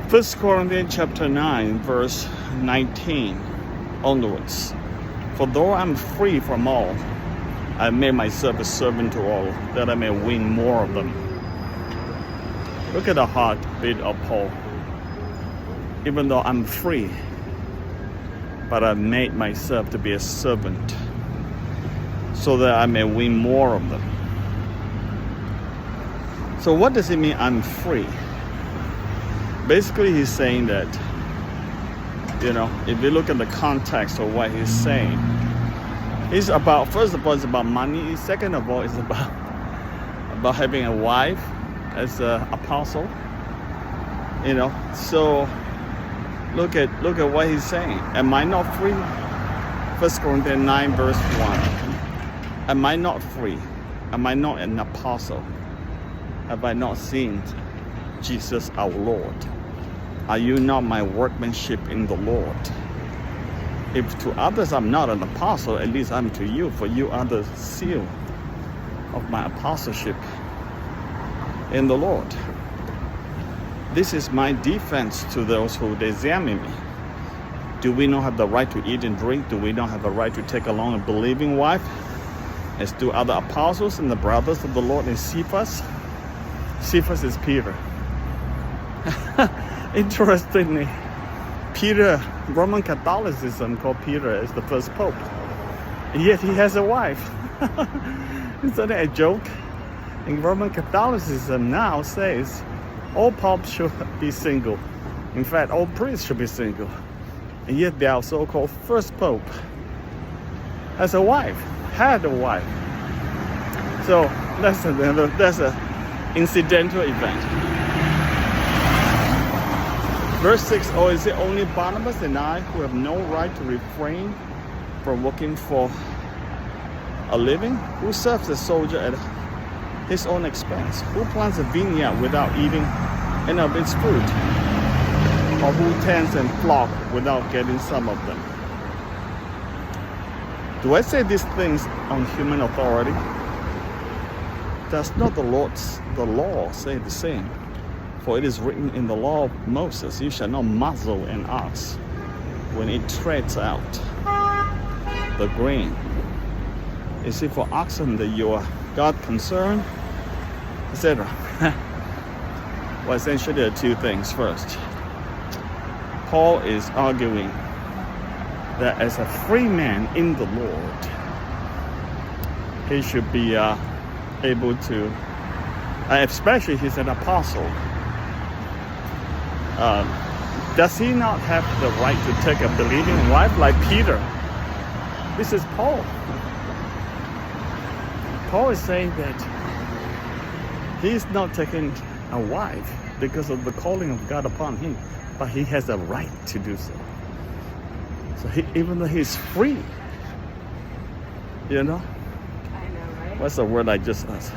1 Corinthians chapter 9, verse 19 onwards. For though I'm free from all, I made myself a servant to all, that I may win more of them. Look at the heartbeat of Paul. Even though I'm free, but I made myself to be a servant, so that I may win more of them. So what does it mean I'm free? Basically, he's saying that, if you look at the context of what he's saying, it's about, first of all, it's about money. Second of all, it's about having a wife as an apostle. So look at what he's saying. Am I not free? 1 Corinthians 9, verse 1. Am I not free? Am I not an apostle? Have I not seen Jesus our Lord? Are you not my workmanship in the Lord? If to others I'm not an apostle, at least I'm to you, for you are the seal of my apostleship in the Lord. This is my defense to those who examine me. Do we not have the right to eat and drink? Do we not have the right to take along a believing wife, as do other apostles and the brothers of the Lord in Cephas? Cephas is Peter. Interestingly, Peter, Roman Catholicism called Peter as the first pope, and yet he has a wife. Isn't that a joke? And Roman Catholicism now says all popes should be single. In fact, all priests should be single. And yet their so-called first pope has a wife, had a wife. So that's an incidental event. Verse 6, or is it only Barnabas and I who have no right to refrain from working for a living? Who serves a soldier at his own expense? Who plants a vineyard without eating any of its fruit? Or who tends and flock without getting some of them? Do I say these things on human authority? Does not the law say the same? For it is written in the law of Moses, you shall not muzzle an ox when it treads out the grain. Is it for oxen that you are God concerned? Etc. Well, essentially there are two things. First, Paul is arguing that as a free man in the Lord, he should be able to, especially he's an apostle, does he not have the right to take a believing wife like Peter? This is Paul. Paul is saying that he's not taking a wife because of the calling of God upon him, but he has a right to do so. So even though he's free, I know, right? What's the word I just asked?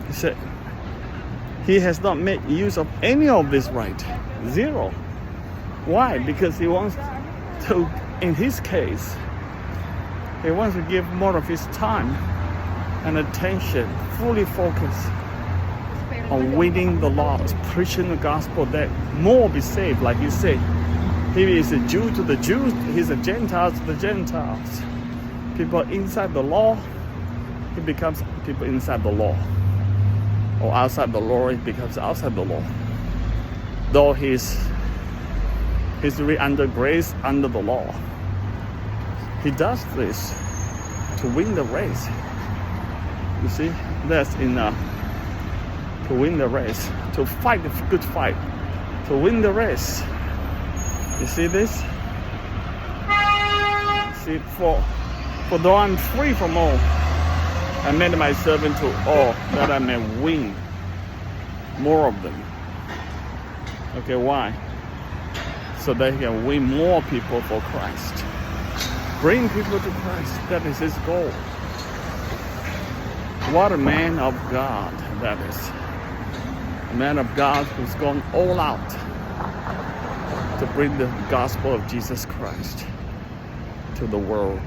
He said he has not made use of any of this right. Zero. Why? Because he wants to, in his case, he wants to give more of his time and attention, fully focused on winning the lost, preaching the gospel that more be saved. Like he said, he is a Jew to the Jews, he's a Gentile to the Gentiles. People inside the law, he becomes people inside the law. Or outside the law, he becomes outside the law. Though he's really under grace, under the law. He does this to win the race. You see, that's to win the race, to fight the good fight, to win the race. You see this? See, for though I'm free from all, I made my servant to all, that I may win more of them. Okay, why? So that he can win more people for Christ. Bring people to Christ. That is his goal. What a man of God that is. A man of God who's gone all out to bring the gospel of Jesus Christ to the world.